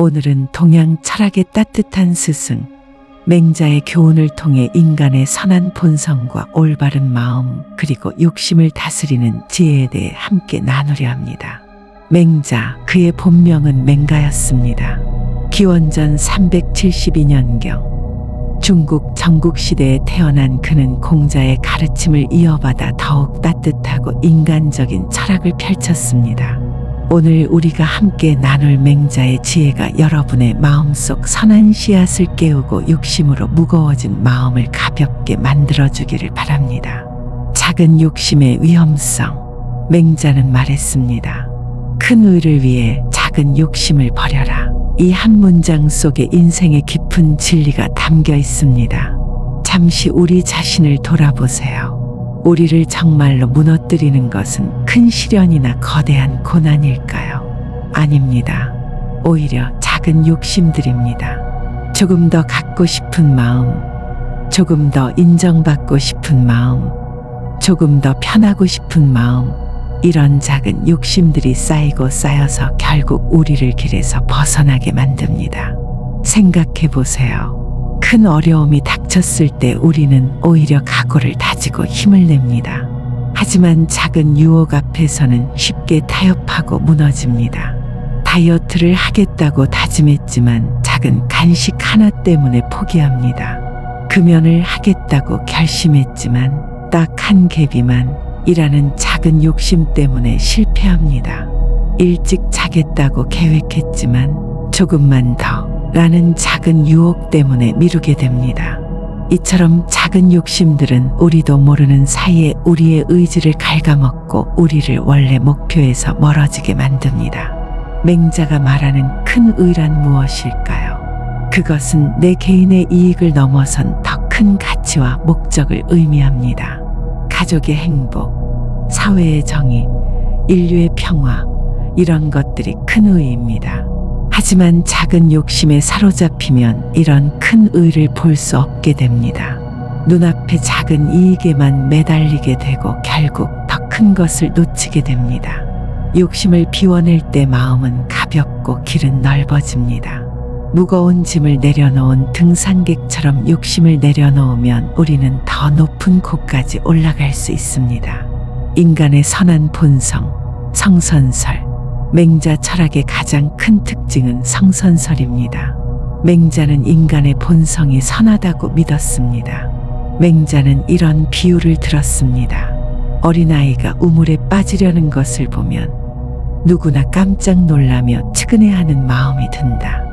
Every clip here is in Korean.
오늘은 동양 철학의 따뜻한 스승, 맹자의 교훈을 통해 인간의 선한 본성과 올바른 마음 그리고 욕심을 다스리는 지혜에 대해 함께 나누려 합니다. 맹자, 그의 본명은 맹가였습니다. 기원전 372년경 중국 전국시대에 태어난 그는 공자의 가르침을 이어받아 더욱 따뜻하고 인간적인 철학을 펼쳤습니다. 오늘 우리가 함께 나눌 맹자의 지혜가 여러분의 마음속 선한 씨앗을 깨우고 욕심으로 무거워진 마음을 가볍게 만들어주기를 바랍니다. 작은 욕심의 위험성. 맹자는 말했습니다. 큰 의를 위해 작은 욕심을 버려라. 이 한 문장 속에 인생의 깊은 진리가 담겨 있습니다. 잠시 우리 자신을 돌아보세요. 우리를 정말로 무너뜨리는 것은 큰 시련이나 거대한 고난일까요? 아닙니다. 오히려 작은 욕심들입니다. 조금 더 갖고 싶은 마음, 조금 더 인정받고 싶은 마음, 조금 더 편하고 싶은 마음, 이런 작은 욕심들이 쌓이고 쌓여서 결국 우리를 길에서 벗어나게 만듭니다. 생각해 보세요. 큰 어려움이 닥쳤을 때 우리는 오히려 각오를 다지고 힘을 냅니다. 하지만 작은 유혹 앞에서는 쉽게 타협하고 무너집니다. 다이어트를 하겠다고 다짐했지만 작은 간식 하나 때문에 포기합니다. 금연을 하겠다고 결심했지만 딱 한 개비만 이라는 작은 욕심 때문에 실패합니다. 일찍 자겠다고 계획했지만 조금만 더 라는 작은 유혹 때문에 미루게 됩니다. 이처럼 작은 욕심들은 우리도 모르는 사이에 우리의 의지를 갉아먹고 우리를 원래 목표에서 멀어지게 만듭니다. 맹자가 말하는 큰 의란 무엇일까요? 그것은 내 개인의 이익을 넘어선 더 큰 가치와 목적을 의미합니다. 가족의 행복, 사회의 정의, 인류의 평화, 이런 것들이 큰 의의입니다. 하지만 작은 욕심에 사로잡히면 이런 큰 의를 볼 수 없게 됩니다. 눈앞의 작은 이익에만 매달리게 되고 결국 더 큰 것을 놓치게 됩니다. 욕심을 비워낼 때 마음은 가볍고 길은 넓어집니다. 무거운 짐을 내려놓은 등산객처럼 욕심을 내려놓으면 우리는 더 높은 곳까지 올라갈 수 있습니다. 인간의 선한 본성, 성선설. 맹자 철학의 가장 큰 특징은 성선설입니다. 맹자는 인간의 본성이 선하다고 믿었습니다. 맹자는 이런 비유를 들었습니다. 어린아이가 우물에 빠지려는 것을 보면 누구나 깜짝 놀라며 측은해하는 마음이 든다.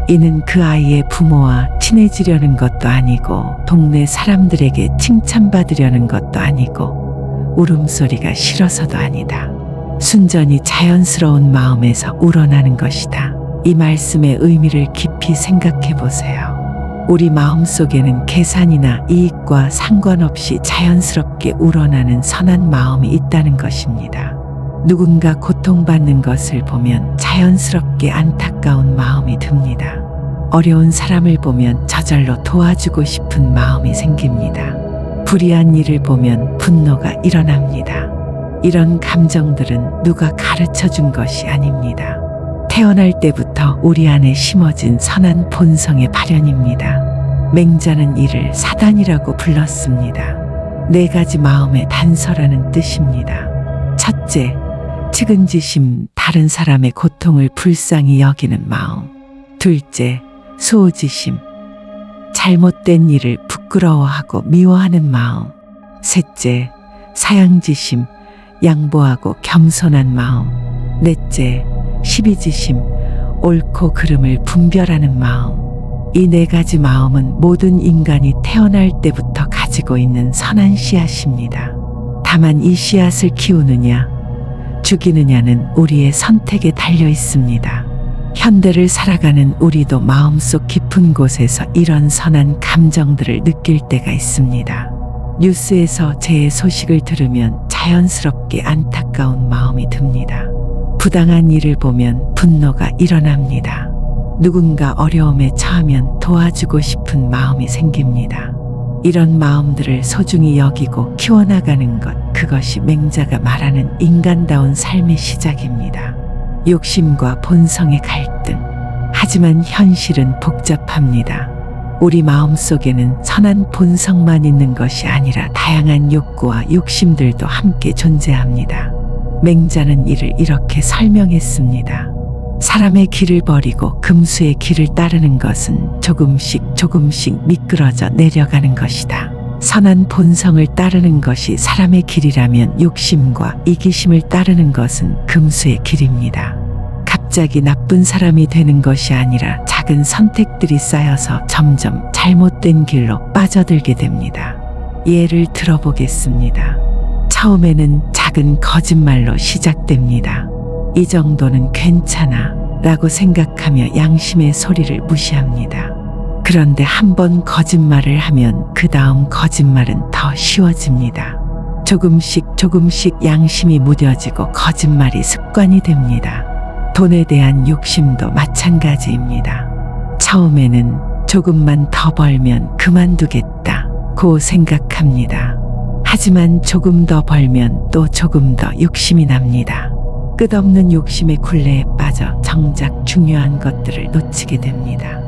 이는 그 아이의 부모와 친해지려는 것도 아니고 동네 사람들에게 칭찬받으려는 것도 아니고 울음소리가 싫어서도 아니다. 순전히 자연스러운 마음에서 우러나는 것이다. 이 말씀의 의미를 깊이 생각해 보세요. 우리 마음속에는 계산이나 이익과 상관없이 자연스럽게 우러나는 선한 마음이 있다는 것입니다. 누군가 고통받는 것을 보면 자연스럽게 안타까운 마음이 듭니다. 어려운 사람을 보면 저절로 도와주고 싶은 마음이 생깁니다. 불의한 일을 보면 분노가 일어납니다. 이런 감정들은 누가 가르쳐 준 것이 아닙니다. 태어날 때부터 우리 안에 심어진 선한 본성의 발현입니다. 맹자는 이를 사단이라고 불렀습니다. 4가지 마음의 단서라는 뜻입니다. 첫째, 측은지심, 다른 사람의 고통을 불쌍히 여기는 마음. 둘째, 수호지심, 잘못된 일을 부끄러워하고 미워하는 마음. 셋째, 사양지심, 양보하고 겸손한 마음. 넷째, 시비지심, 옳고 그름을 분별하는 마음. 이 4가지 마음은 모든 인간이 태어날 때부터 가지고 있는 선한 씨앗입니다. 다만 이 씨앗을 키우느냐, 죽이느냐는 우리의 선택에 달려 있습니다. 현대를 살아가는 우리도 마음속 깊은 곳에서 이런 선한 감정들을 느낄 때가 있습니다. 뉴스에서 재해 소식을 들으면 자연스럽게 안타까운 마음이 듭니다. 부당한 일을 보면 분노가 일어납니다. 누군가 어려움에 처하면 도와주고 싶은 마음이 생깁니다. 이런 마음들을 소중히 여기고 키워나가는 것, 그것이 맹자가 말하는 인간다운 삶의 시작입니다. 욕심과 본성의 갈등. 하지만 현실은 복잡합니다. 우리 마음속에는 선한 본성만 있는 것이 아니라 다양한 욕구와 욕심들도 함께 존재합니다. 맹자는 이를 이렇게 설명했습니다. 사람의 길을 버리고 금수의 길을 따르는 것은 조금씩 미끄러져 내려가는 것이다. 선한 본성을 따르는 것이 사람의 길이라면 욕심과 이기심을 따르는 것은 금수의 길입니다. 갑자기 나쁜 사람이 되는 것이 아니라 작은 선택들이 쌓여서 점점 잘못된 길로 빠져들게 됩니다. 예를 들어보겠습니다. 처음에는 작은 거짓말로 시작됩니다. 이 정도는 괜찮아 라고 생각하며 양심의 소리를 무시합니다. 그런데 한번 거짓말을 하면 그 다음 거짓말은 더 쉬워집니다. 조금씩 양심이 무뎌지고 거짓말이 습관이 됩니다. 돈에 대한 욕심도 마찬가지입니다. 처음에는 조금만 더 벌면 그만두겠다고 생각합니다. 하지만 조금 더 벌면 또 조금 더 욕심이 납니다. 끝없는 욕심의 굴레에 빠져 정작 중요한 것들을 놓치게 됩니다.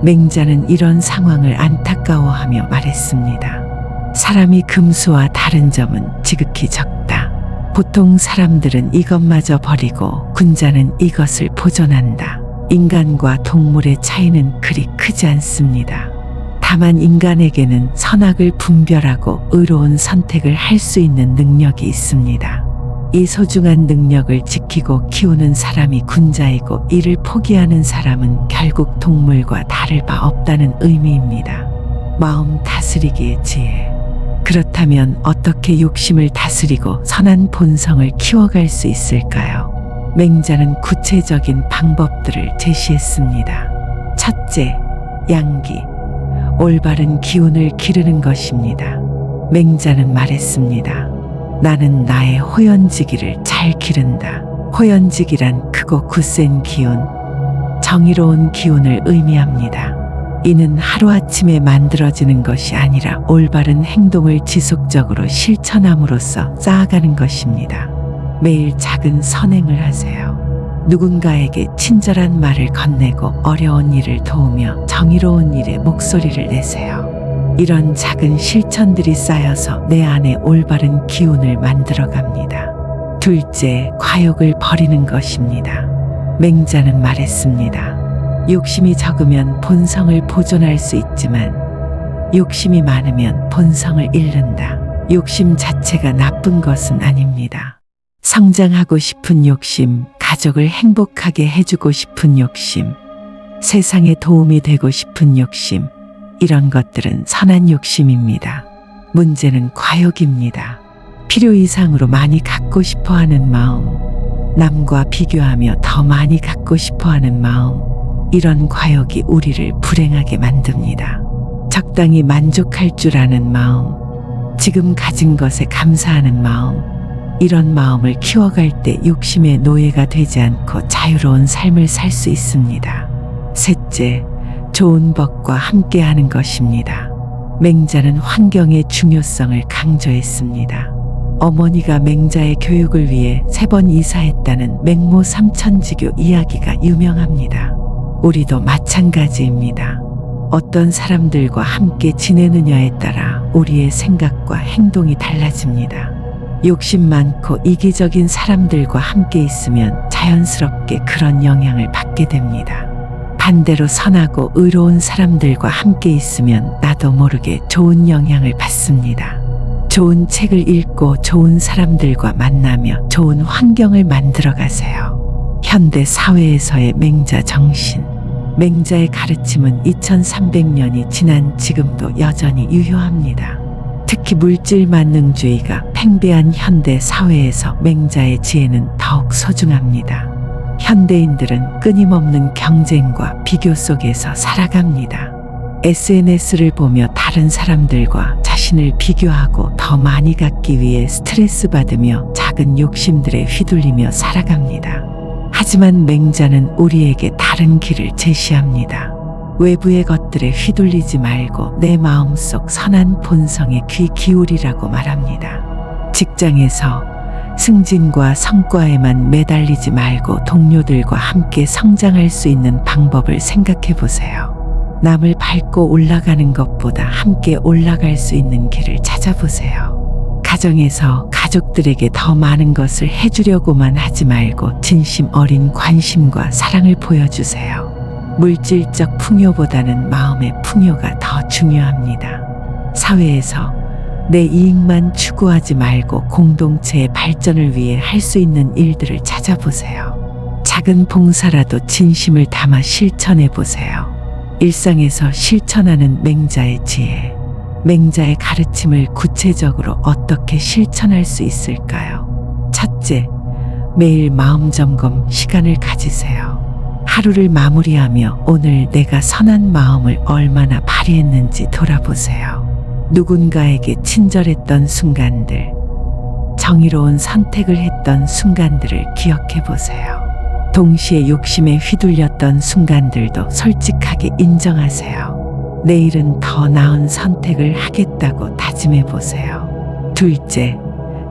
맹자는 이런 상황을 안타까워하며 말했습니다. 사람이 금수와 다른 점은 지극히 적다. 보통 사람들은 이것마저 버리고 군자는 이것을 보존한다. 인간과 동물의 차이는 그리 크지 않습니다. 다만 인간에게는 선악을 분별하고 의로운 선택을 할 수 있는 능력이 있습니다. 이 소중한 능력을 지키고 키우는 사람이 군자이고 이를 포기하는 사람은 결국 동물과 다를 바 없다는 의미입니다. 마음 다스리기의 지혜. 그렇다면 어떻게 욕심을 다스리고 선한 본성을 키워갈 수 있을까요? 맹자는 구체적인 방법들을 제시했습니다. 첫째, 양기. 올바른 기운을 기르는 것입니다. 맹자는 말했습니다. 나는 나의 호연지기를 잘 기른다. 호연지기란 크고 굳센 기운, 정의로운 기운을 의미합니다. 이는 하루아침에 만들어지는 것이 아니라 올바른 행동을 지속적으로 실천함으로써 쌓아가는 것입니다. 매일 작은 선행을 하세요. 누군가에게 친절한 말을 건네고 어려운 일을 도우며 정의로운 일에 목소리를 내세요. 이런 작은 실천들이 쌓여서 내 안에 올바른 기운을 만들어갑니다. 둘째, 과욕을 버리는 것입니다. 맹자는 말했습니다. 욕심이 적으면 본성을 보존할 수 있지만 욕심이 많으면 본성을 잃는다. 욕심 자체가 나쁜 것은 아닙니다. 성장하고 싶은 욕심, 가족을 행복하게 해주고 싶은 욕심, 세상에 도움이 되고 싶은 욕심, 이런 것들은 선한 욕심입니다. 문제는 과욕입니다. 필요 이상으로 많이 갖고 싶어 하는 마음, 남과 비교하며 더 많이 갖고 싶어 하는 마음, 이런 과욕이 우리를 불행하게 만듭니다. 적당히 만족할 줄 아는 마음, 지금 가진 것에 감사하는 마음, 이런 마음을 키워갈 때 욕심의 노예가 되지 않고 자유로운 삶을 살 수 있습니다. 셋째, 좋은 법과 함께하는 것입니다. 맹자는 환경의 중요성을 강조했습니다. 어머니가 맹자의 교육을 위해 3번 이사했다는 맹모 삼천지교 이야기가 유명합니다. 우리도 마찬가지입니다. 어떤 사람들과 함께 지내느냐에 따라 우리의 생각과 행동이 달라집니다. 욕심 많고 이기적인 사람들과 함께 있으면 자연스럽게 그런 영향을 받게 됩니다. 반대로 선하고 의로운 사람들과 함께 있으면 나도 모르게 좋은 영향을 받습니다. 좋은 책을 읽고 좋은 사람들과 만나며 좋은 환경을 만들어 가세요. 현대 사회에서의 맹자 정신. 맹자의 가르침은 2300년이 지난 지금도 여전히 유효합니다. 특히 물질 만능주의가 팽배한 현대 사회에서 맹자의 지혜는 더욱 소중합니다. 현대인들은 끊임없는 경쟁과 비교 속에서 살아갑니다. SNS를 보며 다른 사람들과 자신을 비교하고 더 많이 갖기 위해 스트레스 받으며 작은 욕심들에 휘둘리며 살아갑니다. 하지만 맹자는 우리에게 다른 길을 제시합니다. 외부의 것들에 휘둘리지 말고 내 마음속 선한 본성에 귀 기울이라고 말합니다. 직장에서 승진과 성과에만 매달리지 말고 동료들과 함께 성장할 수 있는 방법을 생각해 보세요. 남을 밟고 올라가는 것보다 함께 올라갈 수 있는 길을 찾아보세요. 가정에서 가족들에게 더 많은 것을 해주려고만 하지 말고 진심 어린 관심과 사랑을 보여주세요. 물질적 풍요보다는 마음의 풍요가 더 중요합니다. 사회에서 내 이익만 추구하지 말고 공동체의 발전을 위해 할 수 있는 일들을 찾아보세요. 작은 봉사라도 진심을 담아 실천해 보세요. 일상에서 실천하는 맹자의 지혜. 맹자의 가르침을 구체적으로 어떻게 실천할 수 있을까요? 첫째, 매일 마음 점검 시간을 가지세요. 하루를 마무리하며 오늘 내가 선한 마음을 얼마나 발휘했는지 돌아보세요. 누군가에게 친절했던 순간들, 정의로운 선택을 했던 순간들을 기억해 보세요. 동시에 욕심에 휘둘렸던 순간들도 솔직하게 인정하세요. 내일은 더 나은 선택을 하겠다고 다짐해 보세요. 둘째,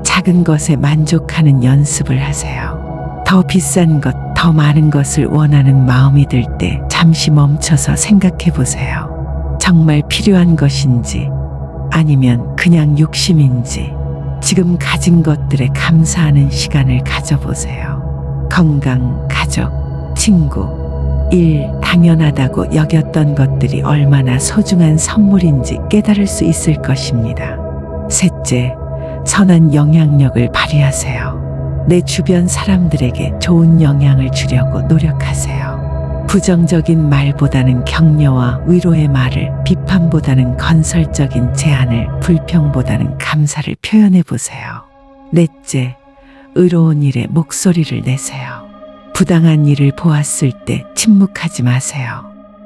작은 것에 만족하는 연습을 하세요. 더 비싼 것, 더 많은 것을 원하는 마음이 들 때 잠시 멈춰서 생각해 보세요. 정말 필요한 것인지 아니면 그냥 욕심인지 지금 가진 것들에 감사하는 시간을 가져보세요. 건강, 가족, 친구, 일, 당연하다고 여겼던 것들이 얼마나 소중한 선물인지 깨달을 수 있을 것입니다. 셋째, 선한 영향력을 발휘하세요. 내 주변 사람들에게 좋은 영향을 주려고 노력하세요. 부정적인 말보다는 격려와 위로의 말을, 비판보다는 건설적인 제안을, 불평보다는 감사를 표현해 보세요. 넷째, 의로운 일에 목소리를 내세요. 부당한 일을 보았을 때 침묵하지 마세요.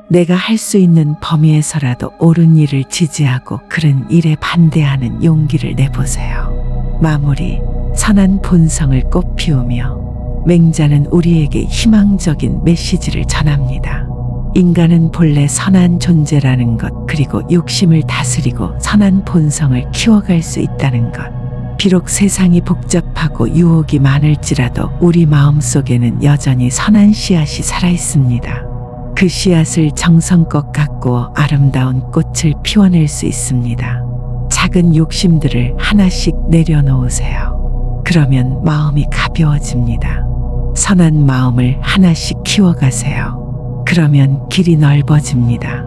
내가 할 수 있는 범위에서라도 옳은 일을 지지하고 그른 일에 반대하는 용기를 내보세요. 마무리, 선한 본성을 꽃피우며 맹자는 우리에게 희망적인 메시지를 전합니다. 인간은 본래 선한 존재라는 것, 그리고 욕심을 다스리고 선한 본성을 키워갈 수 있다는 것. 비록 세상이 복잡하고 유혹이 많을지라도 우리 마음속에는 여전히 선한 씨앗이 살아있습니다. 그 씨앗을 정성껏 가꾸어 아름다운 꽃을 피워낼 수 있습니다. 작은 욕심들을 하나씩 내려놓으세요. 그러면 마음이 가벼워집니다. 선한 마음을 하나씩 키워가세요. 그러면 길이 넓어집니다.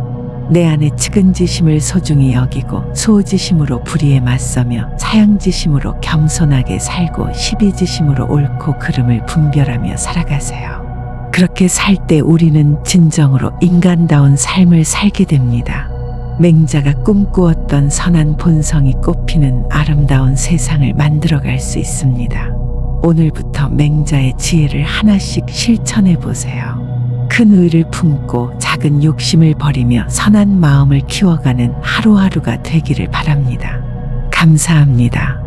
내 안의 측은지심을 소중히 여기고 수호지심으로 불의에 맞서며 사양지심으로 겸손하게 살고 시비지심으로 옳고 그름을 분별하며 살아가세요. 그렇게 살 때 우리는 진정으로 인간다운 삶을 살게 됩니다. 맹자가 꿈꾸었던 선한 본성이 꽃피는 아름다운 세상을 만들어갈 수 있습니다. 오늘부터 맹자의 지혜를 하나씩 실천해 보세요. 큰 의를 품고 작은 욕심을 버리며 선한 마음을 키워가는 하루하루가 되기를 바랍니다. 감사합니다.